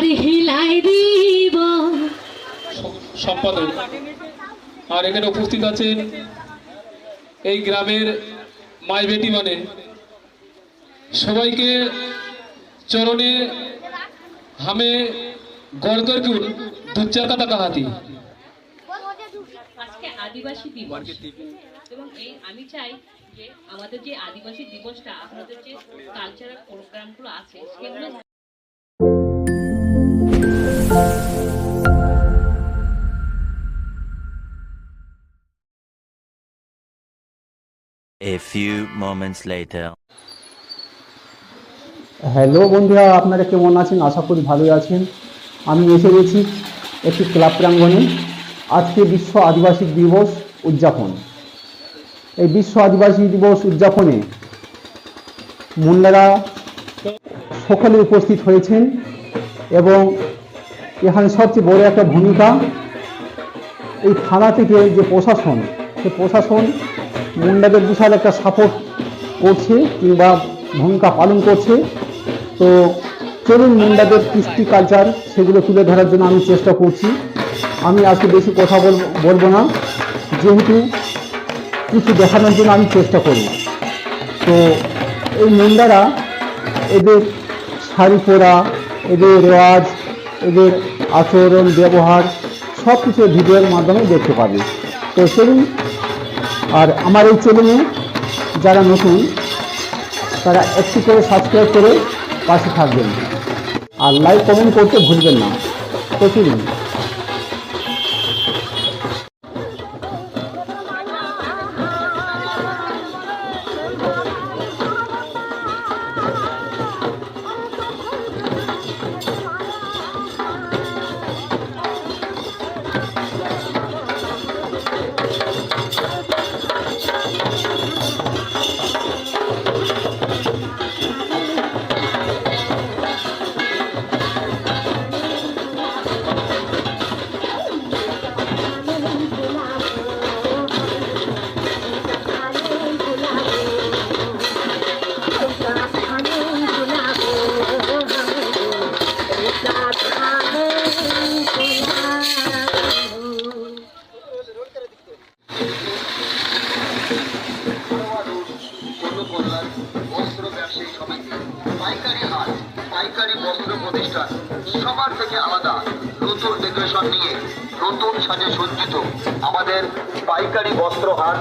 আর হিলাই দিব সম্পাদক। আর এখানে উপস্থিত আছেন এই গ্রামের মাই বেটি মানে সবাইকে চরণে হামে গড়গড় কুল দুচাকা টাকা হাতি। আজকে আদিবাসী দিবস এবং আমি চাই যে আমাদের যে আদিবাসী দিবসটা আপনাদের যে কালচারাল প্রোগ্রামগুলো আছে সেগুলো A few moments later. Hello বন্ধুরা, আপনারা কেমন আছেন? আশা করি ভালোই আছেন। আমি এসে গেছি একটি ক্লাব প্রাঙ্গণে। আজকে বিশ্ব আদিবাসী দিবস উদযাপন। এই বিশ্ব আদিবাসী দিবস উদযাপনে মুন্ডারা সকলে উপস্থিত হয়েছেন এবং এখানে সবচেয়ে বড় একটা ভূমিকা এই থানা থেকে যে প্রশাসন, সে প্রশাসন মুন্ডাদের বিশাল একটা সাপোর্ট করছে কিংবা ভূমিকা পালন করছে। তো চলুন মুন্ডাদের কৃষ্টি কালচার সেগুলো তুলে ধরার জন্য আমি চেষ্টা করছি। আমি আজকে বেশি কথা বলবো না, যেহেতু কিছু দেখানোর জন্য আমি চেষ্টা করব। তো এই মুন্ডারা এদের শাড়ি পরা, এদের রেওয়াজ, এদের আচরণ ব্যবহার সব কিছু ভিডিওর মাধ্যমে দেখতে পাবে। তো চলুন, আর আমার এই চ্যানেলে যারা নতুন তারা একটু করে সাবস্ক্রাইব করে পাশে থাকবেন আর লাইক কমেন্ট করতে ভুলবেন না। তো চলুন। পাইকারি বস্ত্র প্রতিষ্ঠান সবার থেকে আলাদা, নতুন ডেকোরেশন নিয়ে নতুন সাজে সজ্জিত আমাদের পাইকারি বস্ত্র হাট।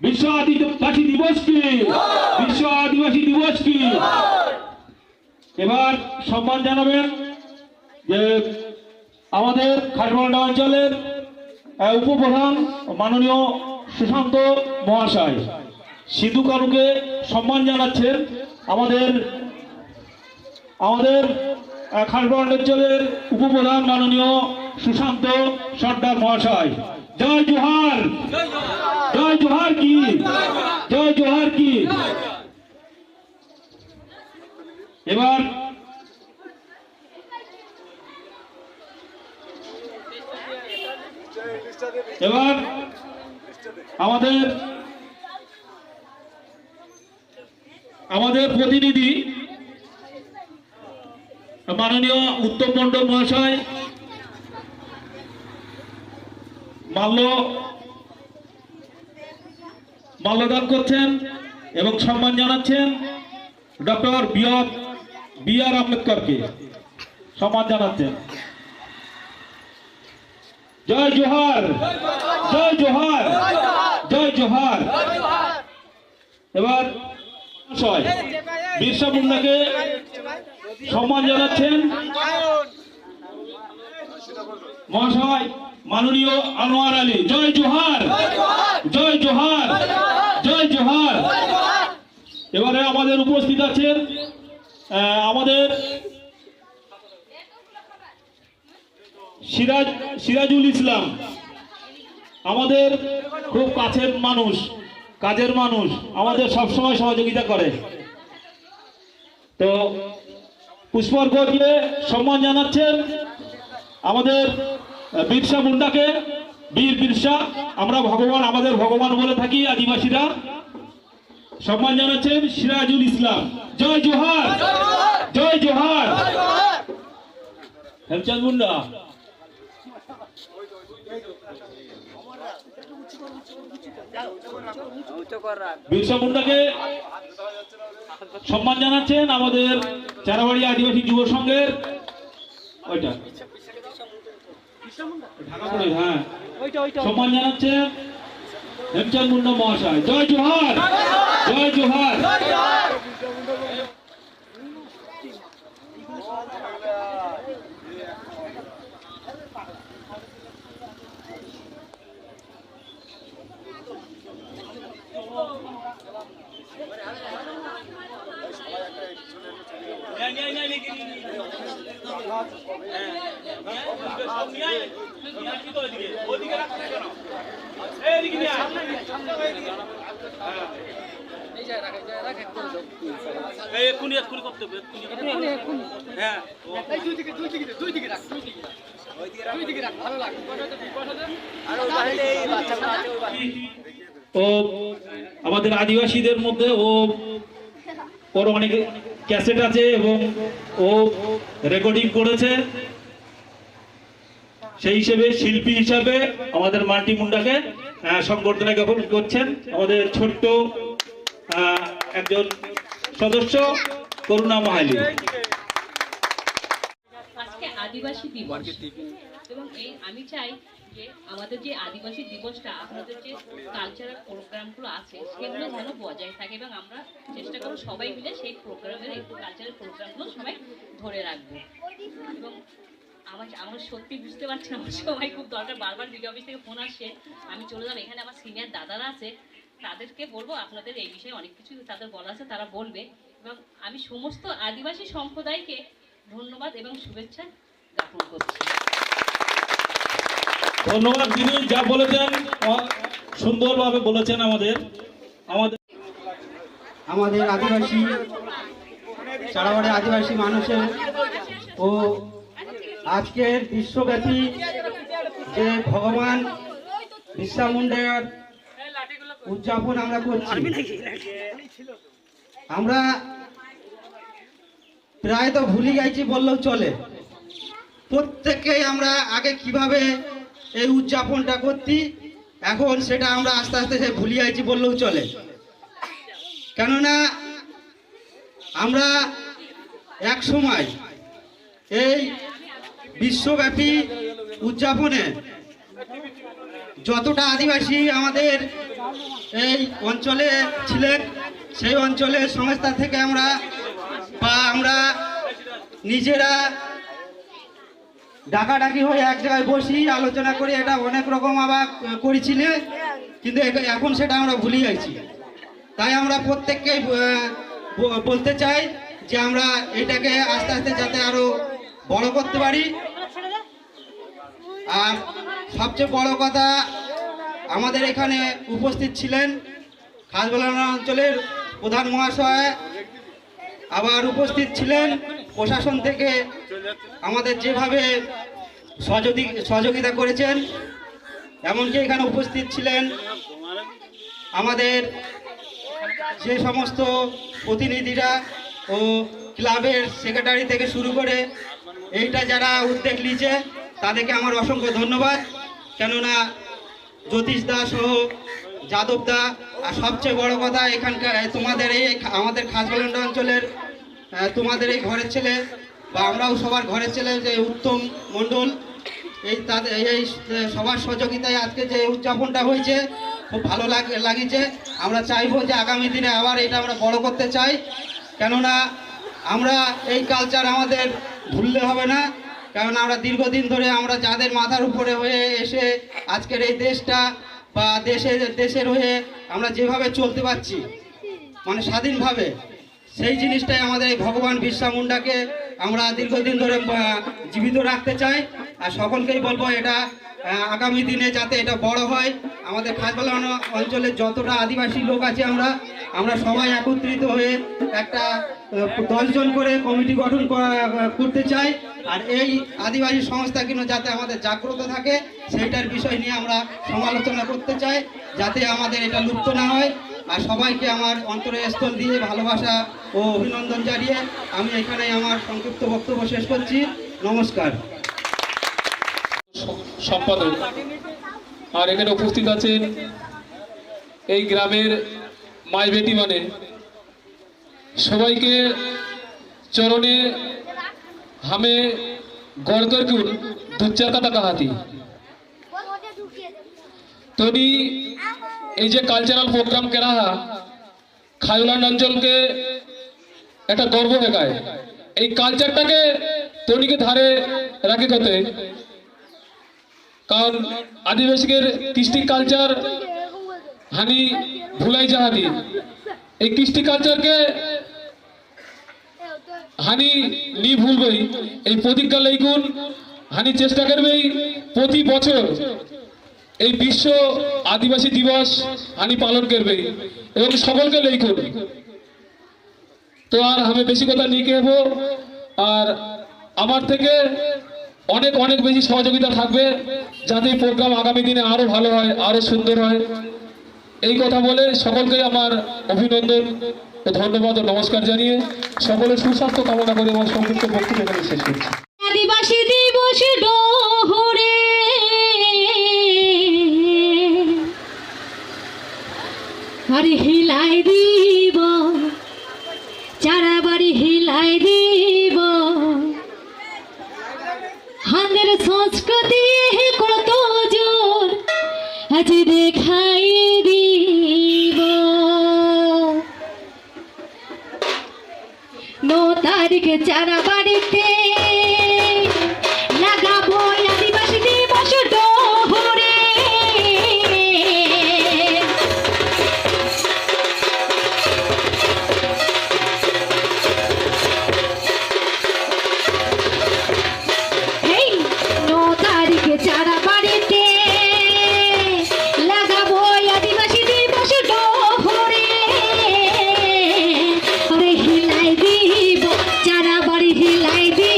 বিশ্ব আদিবাসী দিবস কি? বিশ্ব আদিবাসী দিবস কি? এবার সম্মান জানাবেন যে আমাদের খাটবান্ডা অঞ্চলের উপপ্রধান মাননীয় সুশান্ত মহাশয় সিধু কানুকে সম্মান জানাচ্ছেন আমাদের খাটবান্ডা অঞ্চলের উপপ্রধান মাননীয় সুশান্ত সর্দার মহাশয়। জয় জোহার, জয় জোহার কি, জয় জোহার কি। এবার আমাদের প্রতিনিধি মাননীয় উত্তম মণ্ডল মহাশয় মাল্যদান করছেন এবং সম্মান জানাচ্ছেন ডক্টর বি.আর. আম্বেদকরকে সম্মান জানাচ্ছেন। জয় জোহার, জয় জোহার, জয় জোহার। এবার বিরসা মুন্ডাকে সম্মান জানাচ্ছেন মহাশয় মাননীয় আনোয়ার আলী। জয় জোহার, জয় জোহার, জয় জোহার। এবারে আমাদের উপস্থিত আছেন আমাদের সিরাজুল ইসলাম, আমাদের খুব কাছের মানুষ, কাজের মানুষ, আমাদের সবসময় সহযোগিতা করে। তো পুষ্পার্ঘ দিয়ে সম্মান জানাচ্ছেন আমাদের বিরসা মুন্ডাকে, বীর বিরসা, আমরা ভগবান, আমাদের ভগবান বলে থাকি আদিবাসীরা। সম্মান জানাচ্ছেন সিরাজুল ইসলাম। জয় জোহার, জয় জোহার। হেমচাঁদ মুন্ডা বিরসা মুন্ডাকে সম্মান জানাচ্ছেন আমাদের চারাবাড়ি আদিবাসী যুব সংঘের ওইটা হ্যাঁ সম্মান জানাচ্ছেন হেমচাঁদ মুন্ডা মহাশয়। জয় জোহার, জয় জোহার। ও আমাদের আদিবাসীদের মধ্যে ওর অনেক ক্যাসেট আছে এবং ও রেকর্ডিং করেছে, সেই হিসেবে শিল্পী হিসাবে আমাদের মান্টি মুন্ডাকে সংবর্ধনা জ্ঞাপন করছেন আমাদের ছোট্ট একজন সদস্য করুণা মাহালি। আজকে আদিবাসী দিবস এবং আমি চাই যে আমাদের যে আদিবাসী দিবসটা আপনাদের যে কালচারাল প্রোগ্রামগুলো আছে সেগুলো যেন বজায় থাকে এবং আমরা চেষ্টা করব সবাই মিলে সেই প্রোগ্রামের একটু কালচারাল প্রোগ্রামগুলো সবাই ধরে রাখবো। এবং আমার সত্যি বুঝতে পারছি আমার সবাই খুব দরকার, বারবার বিডিও অফিস থেকে ফোন আসছে, আমি চলে যাবো। এখানে আমার সিনিয়র দাদারা আছে, তাদেরকে বলবো আপনাদের এই বিষয়ে অনেক কিছু তাদের বলা আছে, তারা বলবে। এবং আমি সমস্ত আদিবাসী সম্প্রদায়কে ধন্যবাদ এবং শুভেচ্ছা জ্ঞাপন করছি। ধন্যবাদ। তিনি যা বলেছেন সুন্দরভাবে বলেছেন। আমাদের আদিবাসী চারাবাড়ি আদিবাসী মানুষের ও আজকের বিশ্বব্যাপী যে ভগবান বিরসা মুন্ডার উদযাপন আমরা করছি, আমরা প্রায় তো ভুলে গেছি বললেও চলে। প্রত্যেকেই আমরা আগে কিভাবে এই উদযাপনটা করতি, এখন সেটা আমরা আস্তে আস্তে সে ভুলে যাচ্ছি বললেও চলে। কেননা আমরা এক সময় এই বিশ্বব্যাপী উদযাপনে যতটা আদিবাসী আমাদের এই অঞ্চলে ছিলেন, সেই অঞ্চলের সংস্থা থেকে আমরা নিজেরা ডাকাডাকি হয়ে এক জায়গায় বসি, আলোচনা করি, এটা অনেক রকম আবার করেছিলে, কিন্তু এখন সেটা আমরা ভুলে যাচ্ছি। তাই আমরা প্রত্যেককেই বলতে চাই যে আমরা এটাকে আস্তে আস্তে যাতে আরো বড় করতে পারি। আর সবচেয়ে বড় কথা, আমাদের এখানে উপস্থিত ছিলেন খাসবালানা অঞ্চলের প্রধান মহাশয়, আবার উপস্থিত ছিলেন প্রশাসন থেকে আমাদের যেভাবে সহযোগিতা করেছেন, এমনকি এখানে উপস্থিত ছিলেন আমাদের যে সমস্ত প্রতিনিধিরা ও ক্লাবের সেক্রেটারি থেকে শুরু করে এইটা যারা উদ্যোগ নিয়েছে তাদেরকে আমার অসংখ্য ধন্যবাদ। কেননা জ্যোতিষ দা সহ যাদব দা, আর সবচেয়ে বড় কথা এখানকার তোমাদের এই আমাদের খাসবালানা অঞ্চলের তোমাদের এই ঘরের ছেলে বা আমরাও সবার ঘরের ছেলে যে উত্তম মণ্ডল, এই সবার সহযোগিতায় আজকে যে উদযাপনটা হয়েছে খুব ভালো লাগিয়েছে। আমরা চাইবো যে আগামী দিনে আবার এটা আমরা বড় করতে চাই, কেননা আমরা এই কালচার আমাদের ভুললে হবে না। কারণ আমরা দীর্ঘদিন ধরে আমরা যাদের মাথার উপরে হয়ে এসে আজকের এই দেশটা বা দেশের হয়ে আমরা যেভাবে চলতে পারছি মানে স্বাধীনভাবে, সেই জিনিসটাই আমাদের এই ভগবান বিরসা মুন্ডাকে আমরা দীর্ঘদিন ধরে জীবিত রাখতে চাই। আর সকলকেই বলবো এটা আগামী দিনে যাতে এটা বড় হয়। আমাদের খাসবালানা অঞ্চলের যতটা আদিবাসী লোক আছে আমরা সবাই একত্রিত হয়ে একটা 10 জন করে কমিটি গঠন করতে চাই। আর এই আদিবাসী সংস্থা কিন্তু যাতে আমাদের জাগ্রত থাকে সেইটার বিষয় নিয়ে আমরা সমালোচনা করতে চাই, যাতে আমাদের এটা লুপ্ত না হয়। আর সবাইকে আমার অন্তরের স্থল দিয়ে ভালোবাসা ও অভিনন্দন জানিয়ে আমি এখানে আমার সংক্ষিপ্ত বক্তব্য শেষ করছি। নমস্কার। সম্পাদক, আর এখানে উপস্থিত আছেন এই গ্রামের মাই বেটি মানে সবাইকে চরণে हमें गौर करके दो चार कथा कहाती तो ये कल्चरल प्रोग्राम करा खासबालाना अंचल के एक गर्व देखाय कल्चारटाके तनी के धारे राखे करते कारण आदिवासी कृष्टि कल्चर हानि भुलाई जाहानी कृष्टि कल्चर के हानि नी भूलबई प्रतिज्ञा लैकुन हानि चेष्टा करबई प्रति बछर विश्व आदिवासी दिवस हानि पालन करबई एवं सकलके लैकुन तो आर हमें बेशी कथा नहीं कहबो और आमार थेके अनेक अनेक बेशी सहयोगिता थाकबे जाते प्रोग्राम आगामी दिने आरो भालो हय आरो सुंदर हय এই কথা বলে সকলকে আমার অভিনন্দন ও ধন্যবাদ ও নমস্কার জানিয়ে সকলের সুস্বাস্থ্য কামনা করে আমার সংক্ষিপ্ত বক্তব্য এখানে শেষ করছি। আদিবাসী দিবস ডোহরে আরে হিলাই দিব চারা বাড়ি হিলাই দিব হাঁদের সংস্কৃতি কত জোর আজ দেখাই দিব 9 তারিখে চারা বাড়িতে লাগাবো আদিবাসী দিবস ডোহরে এই 9 তারিখে চারা বাড়িতে লাগাবো আদিবাসী দিবস ডোহরে আরে হিলাই দিব চারা বাড়ি হিলাই দিব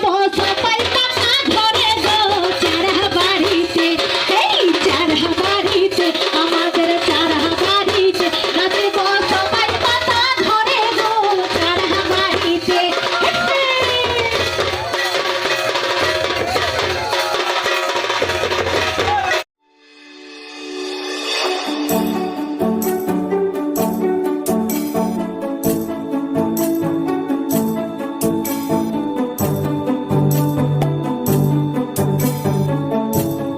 বছর